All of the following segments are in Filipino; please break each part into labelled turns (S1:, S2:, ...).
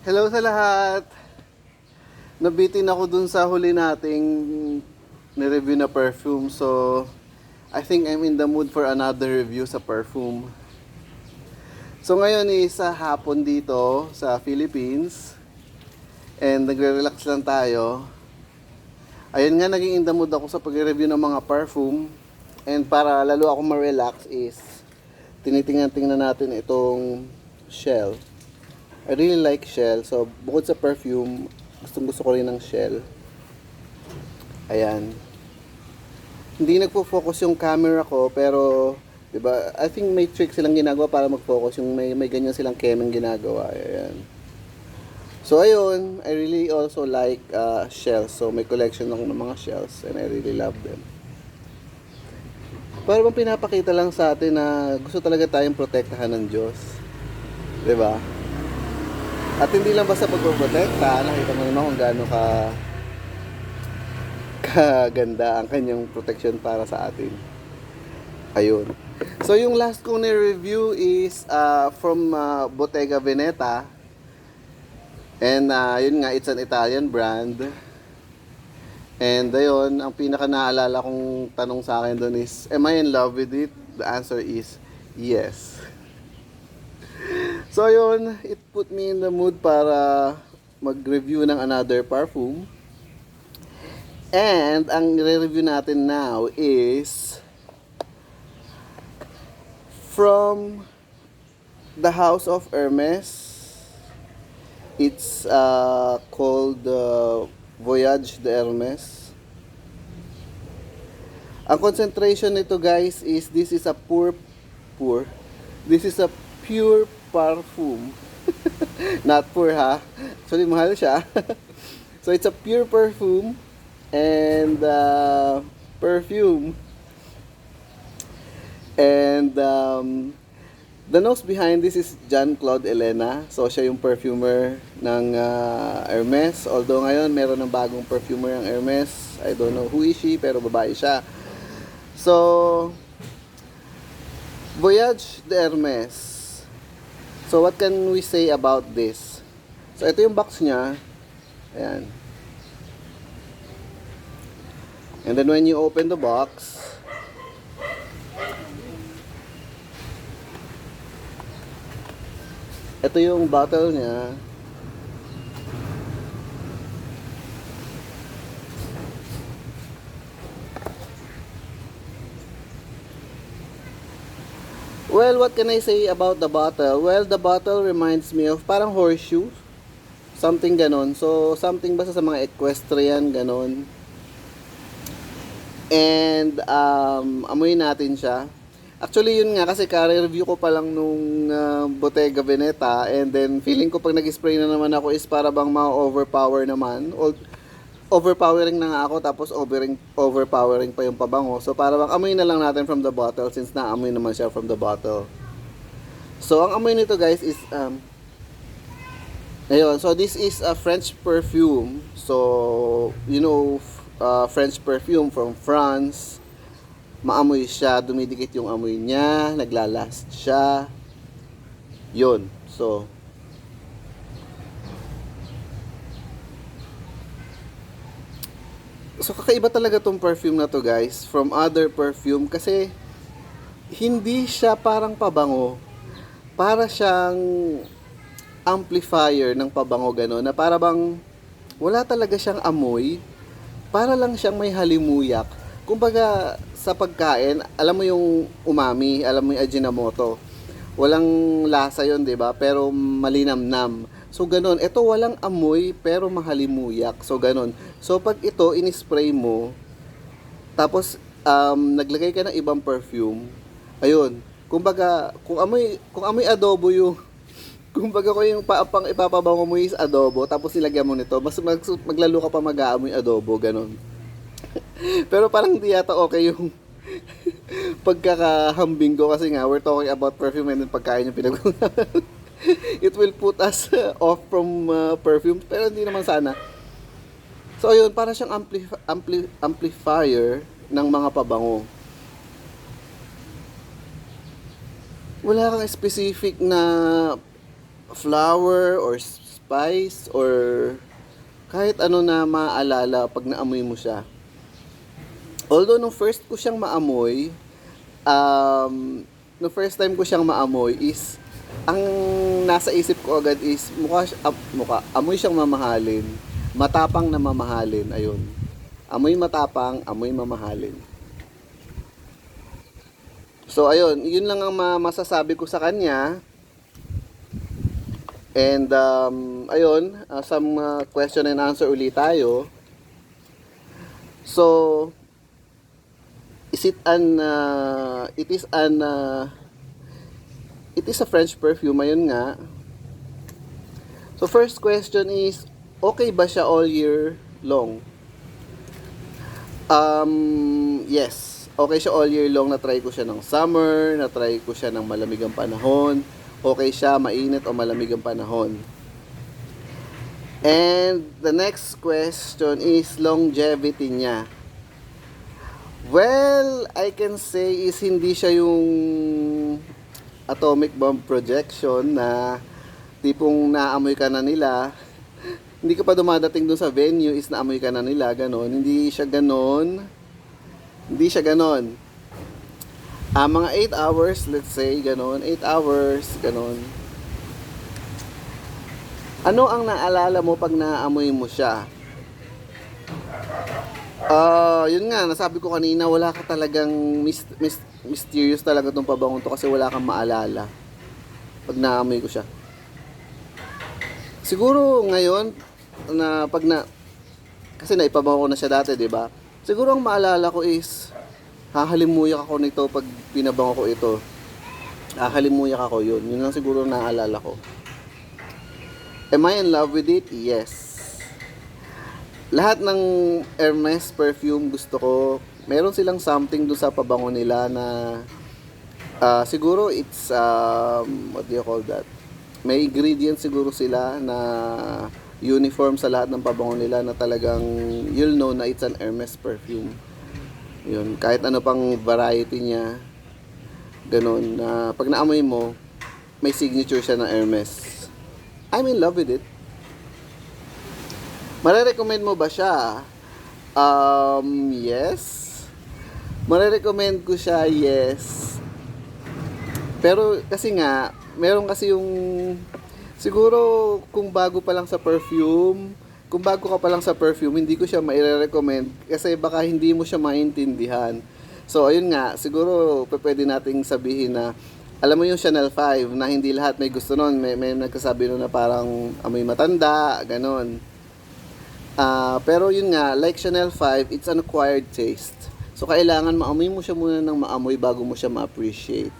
S1: Hello sa lahat! Nabitin ako dun sa huli nating nireview na perfume. So, I think I'm in the mood for another review sa perfume. So, ngayon is sa hapon dito sa Philippines. And nagre-relax lang tayo. Ayun nga, naging in the mood ako sa pag-review ng mga perfume. And para lalo ako ma-relax is tinitingnan-tingnan natin itong Shell. I really like Shell. So, bukod sa perfume, gusto ko rin ng Shell. Ayan. Hindi nagpo-focus yung camera ko, pero, diba, I think may trick silang ginagawa para mag-focus. Yung may ganyan silang kemeng ginagawa. Ayan. So, ayun. I really also like shells. So, may collection ako ng mga shells. And I really love them. Para bang pinapakita lang sa atin na gusto talaga tayong protektahan ng Diyos. Diba? At hindi lang basta pagpoprotekta, nakita mo naman kung gaano kaganda ang kanyang protection para sa atin. Ayun. So yung last kong ni-review is from Bottega Veneta. And yun nga, it's an Italian brand. And ayun, ang pinaka naalala kong tanong sa akin doon is, am I in love with it? The answer is yes. So yun, it put me in the mood para mag-review ng another perfume. And ang re-review natin now is from the House of Hermes. It's called Voyage de Hermes. Ang concentration nito guys is this is a pure perfume. Not poor ha. Actually mahal siya. So it's a pure perfume and perfume. And the nose behind this is Jean-Claude Elena. So siya yung perfumer ng Hermes. Although ngayon meron ng bagong perfumer ng Hermes. I don't know who is she, pero babae siya. So Voyage de Hermes. So what can we say about this? So ito yung box niya. Ayan. And then when you open the box, ito yung bottle niya. Well, what can I say about the bottle? Well, the bottle reminds me of parang horseshoe. Something ganon. So, something basta sa mga equestrian, ganon. And, amuyin natin siya. Actually, yun nga, kasi ka-review ko pa lang nung Bottega Veneta. And then, feeling ko pag nag-spray na naman ako is para bang ma-overpower naman. Overpowering na nga ako, tapos overpowering pa yung pabango. So, para bang amoy na lang natin from the bottle since na-amoy naman siya from the bottle. So, ang amoy nito guys is, ayun, so this is a French perfume. So, you know, French perfume from France. Maamoy siya, dumidikit yung amoy niya, naglalast siya. Yun, so, kakaiba talaga tong perfume na to guys from other perfume kasi hindi siya parang pabango. Para siyang amplifier ng pabango gano'n na para bang wala talaga siyang amoy. Para lang siyang may halimuyak. Kumbaga sa pagkain, alam mo yung umami, alam mo yung Ajinomoto. Walang lasa yon, 'di ba? Pero malinamnam. So ganun, ito walang amoy pero mahalimuyak. So ganun. So pag ito in-spray mo, tapos naglagay ka ng ibang perfume, ayun. Kumbaga, kung amoy adobo yung kumbaga ko yung pang ipapabango mo is adobo, tapos nilagyan mo nito, maglalo ka pa mag-aamoy adobo, ganun. Pero parang di yata okay yung pagkakahambing ko kasi nga we're talking about perfume and then pagkain yung pinag-uusapan. It will put us off from perfume, pero hindi naman sana. So ayun, para siyang amplifier ng mga pabango. Wala kang specific na flower or spice or kahit ano na maaalala pag naamoy mo siya. Although nung first ko siyang maamoy, nung first time ko siyang maamoy is ang nasa isip ko agad is amoy siyang mamahalin, matapang na mamahalin, ayun. Amoy matapang, amoy mamahalin. So ayun, yun lang ang masasabi ko sa kanya. And ayun, some question and answer ulit tayo. So it is a French perfume, ayun nga. So first question is, okay ba siya all year long? Yes, okay siya all year long. Na-try ko siya ng summer, na-try ko siya ng malamig ang panahon. Okay siya, mainit o malamig ang panahon. And the next question is longevity niya. Well, I can say is hindi siya yung atomic bomb projection na tipong naamoy ka na nila. Hindi ka pa dumadating dun sa venue is naamoy ka na nila, ganon. Hindi siya ganon. Hindi siya ganon. Mga 8 hours, let's say, ganon. 8 hours, ganon. Ano ang naalala mo pag naamoy mo siya? Yun nga, nasabi ko kanina, wala ka talagang mysterious talaga tong pabangong to kasi wala kang maalala pag naamoy ko siya. Siguro ngayon, kasi naipabango ko na siya dati, di ba? Siguro ang maalala ko is, hahalimuyak ako nito pag pinabango ko ito. Hahalimuyak ako yun. Yun lang siguro naalala ko. Am I in love with it? Yes. Lahat ng Hermes perfume gusto ko. Meron silang something doon sa pabango nila na siguro it's what do you call that? May ingredients siguro sila na uniform sa lahat ng pabango nila na talagang you'll know na it's an Hermes perfume. Yun, kahit ano pang variety niya, ganun, na pag naamoy mo, may signature siya ng Hermes. I'm in love with it. Marerecommend mo ba siya? Yes. Marerecommend ko siya, yes. Pero kasi nga, meron kasi yung siguro kung bago pa lang sa perfume, hindi ko siya maire-recommend kasi baka hindi mo siya maintindihan. So ayun nga, siguro pwede nating sabihin na alam mo yung Chanel 5 na hindi lahat may gusto nun. May nagsasabi nun na parang amoy matanda, ganon. Pero yun nga, like Chanel 5, it's an acquired taste. So kailangan maamoy mo siya muna ng maamoy bago mo siya ma-appreciate.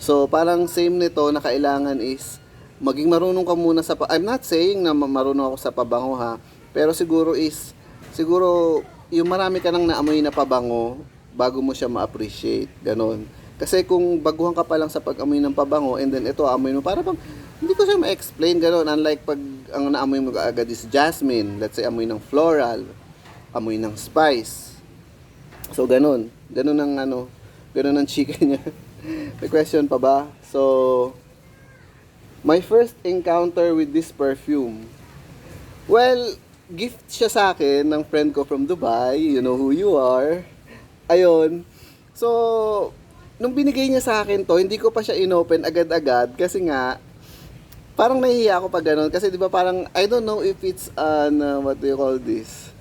S1: So parang same nito na kailangan is maging marunong ka muna sa I'm not saying na marunong ako sa pabango ha, pero siguro yung marami ka nang naamoy na pabango bago mo siya ma-appreciate, ganon. Kasi kung baguhan ka pa lang sa pag-amoy ng pabango and then ito amoy mo, para bang hindi ko siya ma-explain, ganon. Unlike pag ang naamoy mo agad is jasmine, let's say amoy ng floral, amoy ng spice. So ganon ang chika niya. May question pa ba? So my first encounter with this perfume. Well, gift siya sa akin ng friend ko from Dubai. You know who you are. Ayun. So, nung binigay niya sa akin to, hindi ko pa siya inopen agad-agad kasi nga parang nahihiya ako pag ganun. Kasi 'di ba parang I don't know if it's what do you call this?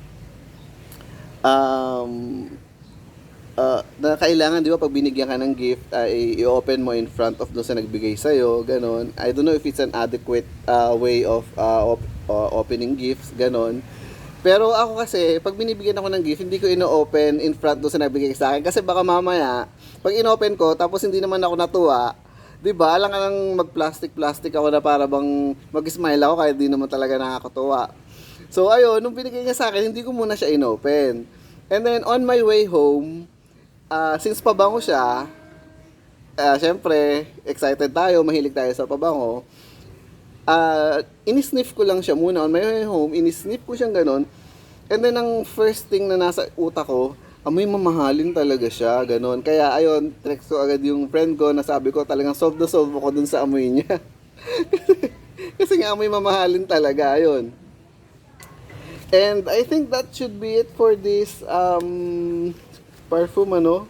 S1: Na kailangan, di ba, pag binigyan ka ng gift, i-open mo in front of doon sa nagbigay sa'yo, ganon. I don't know if it's an adequate way of opening gifts, ganon. Pero ako kasi, pag binibigyan ako ng gift, hindi ko ino-open in front doon sa nagbigay sa akin. Kasi baka mamaya, pag in-open ko, tapos hindi naman ako natuwa, di ba, alang ka nang mag-plastic ako na para bang mag-smile ako kahit di naman talaga nakakatuwa. So, ayun, nung binigay niya sa akin, hindi ko muna siya in-open. And then, on my way home, since pabango siya, syempre, excited tayo, mahilig tayo sa pabango. Inisniff ko lang siya muna on my way home, inisniff ko siyang ganon. And then, ang first thing na nasa utak ko, amoy mamahalin talaga siya, ganon. Kaya, ayun, text ko agad yung friend ko, na sabi ko, talagang solve na solve ako dun sa amoy niya. Kasi kasi nga amoy mamahalin talaga, ayun. And I think that should be it for this perfume, ano.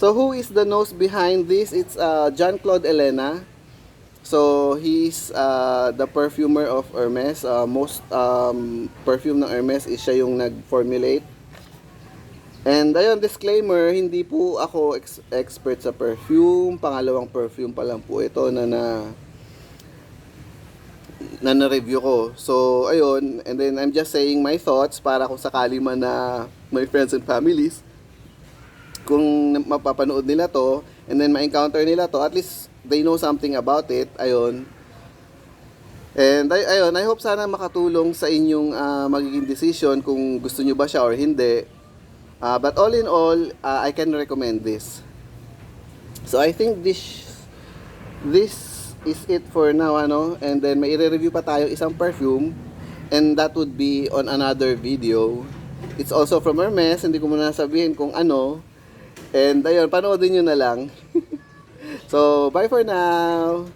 S1: So who is the nose behind this? It's John Claude Elena. So he's the perfumer of Hermes. Most perfume ng Hermes is siya yung nag-formulate. And ayun, disclaimer, hindi po ako expert sa perfume. Pangalawang perfume pa lang po ito na na-review ko. So, ayun, and then I'm just saying my thoughts para kung sakali man na my friends and families, kung mapapanood nila to, and then ma-encounter nila to, at least they know something about it, ayun. And ayun, I hope sana makatulong sa inyong magiging decision kung gusto nyo ba siya or hindi. But all in all, I can recommend this. So, I think this is it for now, ano, and then may i-review pa tayo isang perfume, and that would be on another video. It's also from Hermes, hindi ko muna sabihin kung ano, and ayun, panoodin nyo na lang. So bye for now.